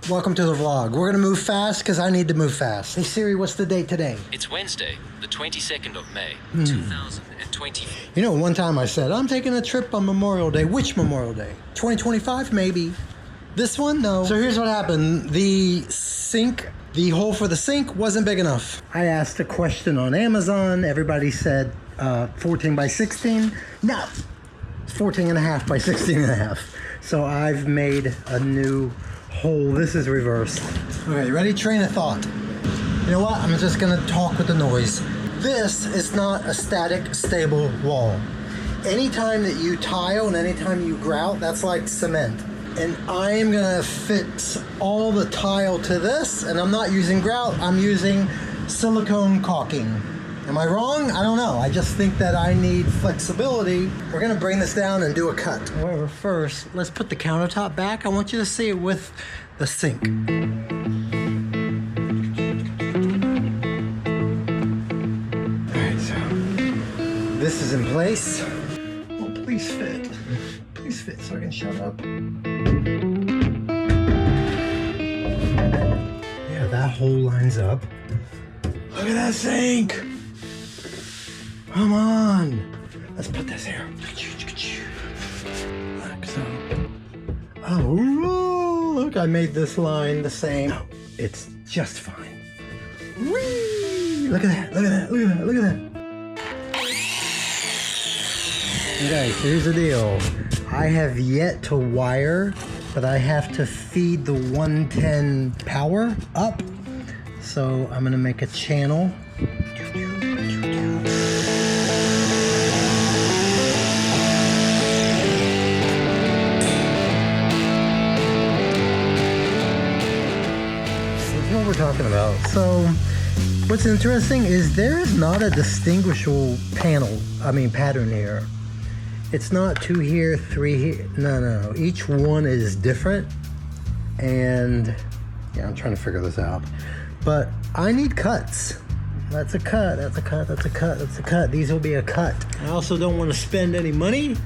Welcome to the vlog. We're gonna move fast because I need to move fast. Hey Siri, what's the date today? It's Wednesday, the 22nd of May, 2020. You know, one time I said, I'm taking a trip on Memorial Day. Which Memorial Day? 2025, maybe. This one? No. So here's what happened. The hole for the sink wasn't big enough. I asked a question on Amazon. Everybody said 14 by 16. No, it's 14 and a half by 16 and a half. So I've made a new hole. This is reversed. Okay, ready? Train of thought. You know what? I'm just gonna talk with the noise. This is not a static, stable wall. Anytime that you tile and anytime you grout, that's like cement. And I am gonna fix all the tile to this, and I'm not using grout, I'm using silicone caulking. Am I wrong? I don't know. I just think that I need flexibility. We're gonna bring this down and do a cut. However, first, let's put the countertop back. I want you to see it with the sink. All right, so this is in place. Oh, please fit. Please fit so I can shut up. Yeah, that hole lines up. Look at that sink. Come on. Let's put this here. Like so. Oh, look, I made this line the same. No, it's just fine. Whee! Look at that, look at that, look at that, look at that. Okay, here's the deal. I have yet to wire, but I have to feed the 110 power up. So I'm gonna make a channel. That's what we're talking about. So what's interesting is there is not a distinguishable pattern here. It's not 2 here, 3 here. No. Each one is different. And yeah, I'm trying to figure this out. But I need cuts. That's a cut, that's a cut, that's a cut, that's a cut. These will be a cut. I also don't want to spend any money.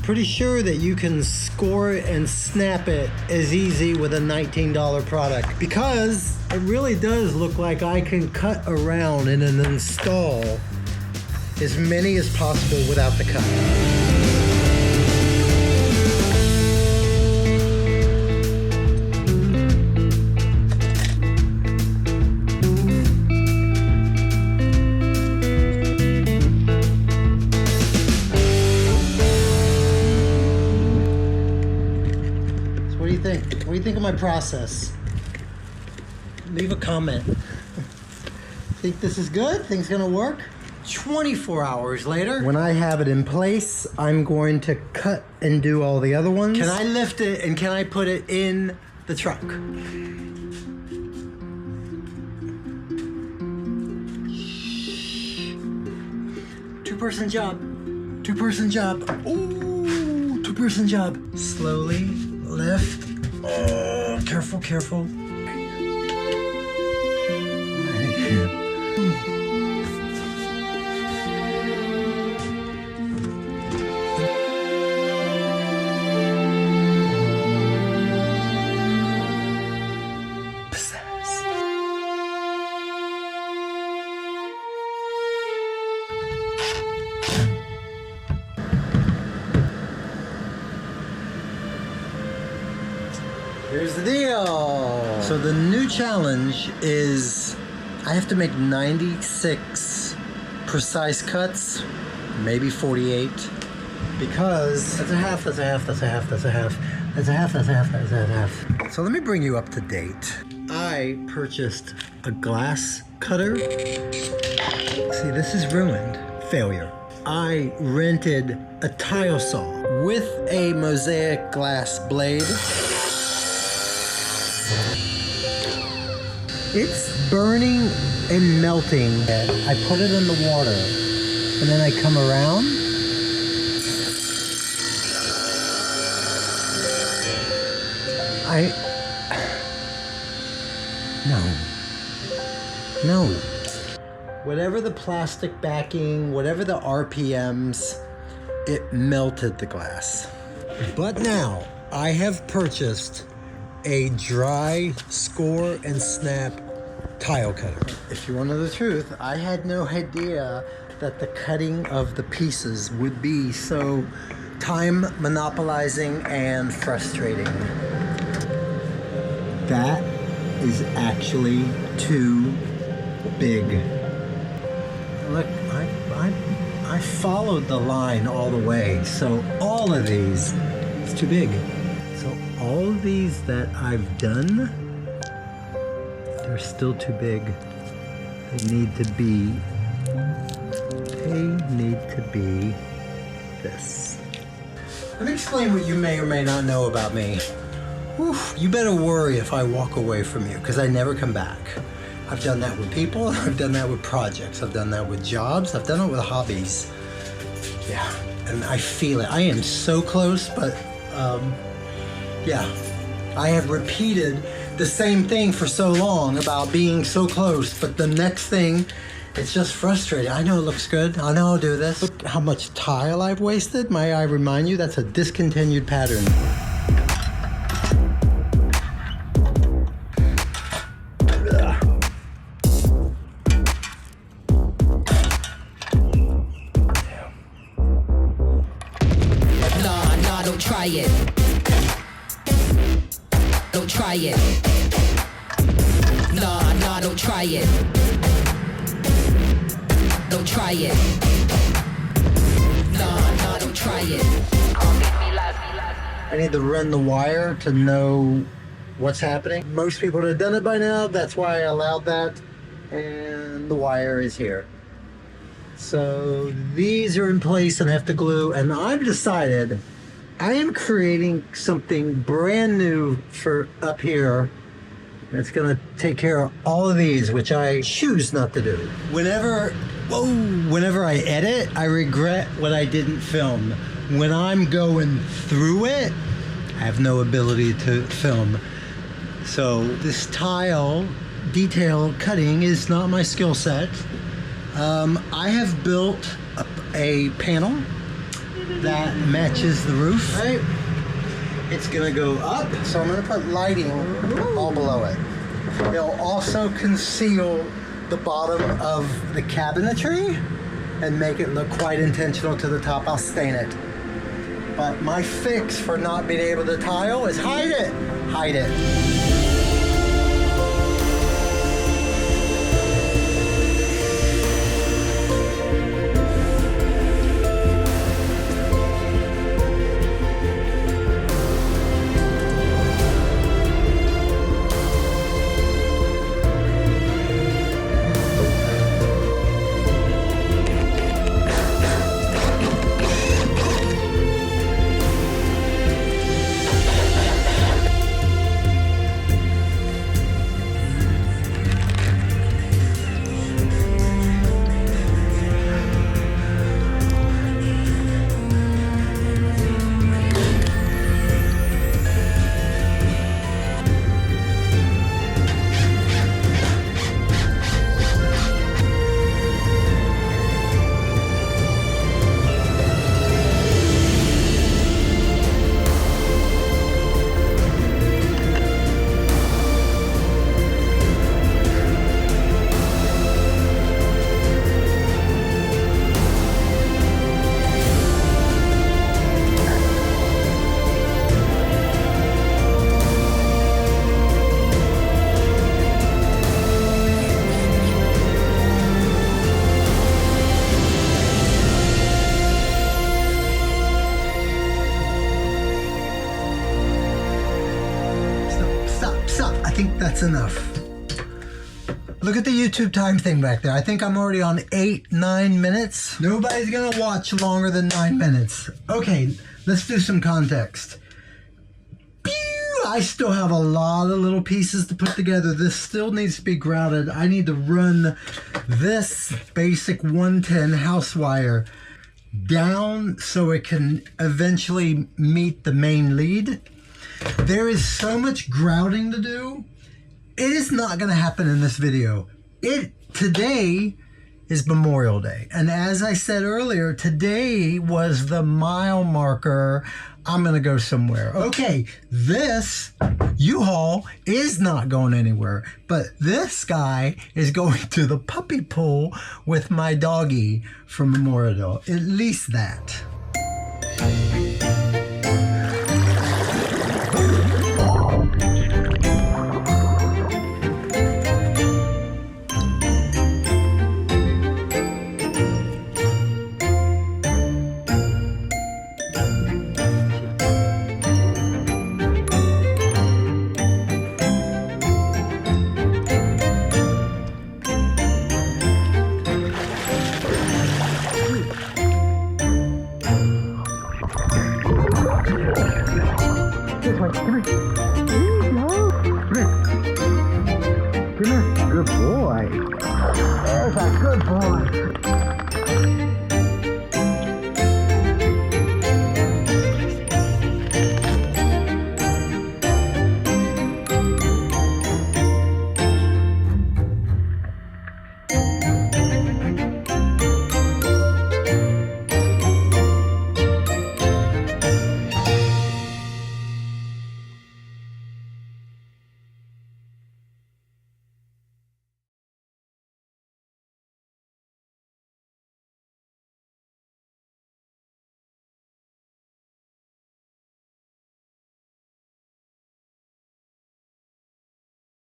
Pretty sure that you can score it and snap it as easy with a $19 product, because it really does look like I can cut around and then install as many as possible without the cut. So what do you think? What do you think of my process? Leave a comment. Think this is good? Think it's gonna work? 24 hours later. When I have it in place, I'm going to cut and do all the other ones. Can I lift it and can I put it in the truck? Two-person job. Two-person job. Ooh, two-person job. Slowly lift. Oh, careful, careful. Here's the deal. So the new challenge is I have to make 96 precise cuts, maybe 48, because that's a half, that's a half, that's a half, that's a half, that's a half, that's a half, that's a half. So let me bring you up to date. I purchased a glass cutter. See, this is ruined. Failure. I rented a tile saw with a MOSAIC glass blade. It's burning and melting. I put it in the water and then I come around. No. Whatever the plastic backing, whatever the RPMs, it melted the glass. But now I have purchased a dry score and snap tile cutter. If you want to know the truth, I had no idea that the cutting of the pieces would be so time monopolizing and frustrating. That is actually too big. Look, I followed the line all the way, so all of these, it's too big. So all of these that I've done, they're still too big. They need to be this. Let me explain what you may or may not know about me. Whew, you better worry if I walk away from you, because I never come back. I've done that with people, I've done that with projects, I've done that with jobs, I've done it with hobbies. Yeah, and I feel it. I am so close, but yeah. I have repeated the same thing for so long about being so close, but the next thing, it's just frustrating. I know it looks good, I know I'll do this. Look how much tile I've wasted. May I remind you, that's a discontinued pattern. Try it. Don't try it. Nah, don't try it. Don't try it. Nah, don't try it. I need to run the wire to know what's happening. Most people have done it by now, that's why I allowed that. And the wire is here. So these are in place and have to glue, and I've decided I am creating something brand new for up here. It's gonna take care of all of these, which I choose not to do. Whenever I edit, I regret what I didn't film. When I'm going through it, I have no ability to film. So this tile detail cutting is not my skill set. I have built a panel that matches the roof. Right. It's gonna go up, so I'm gonna put lighting all below it. It'll also conceal the bottom of the cabinetry and make it look quite intentional to the top. I'll stain it. But my fix for not being able to tile is hide it. Hide it. That's enough. Look at the YouTube time thing back there. I think I'm already on 8-9 minutes. Nobody's gonna watch longer than 9 minutes. Okay, let's do some context. I still have a lot of little pieces to put together. This still needs to be grouted. I need to run this basic 110 house wire down so it can eventually meet the main lead. There is so much grouting to do. It is not going to happen in this video. Today is Memorial Day. And as I said earlier, today was the mile marker I'm gonna go somewhere. Okay, this U-Haul is not going anywhere, but this guy is going to the puppy pool with my doggy for Memorial Day. At least that. Good boy. There's a good boy.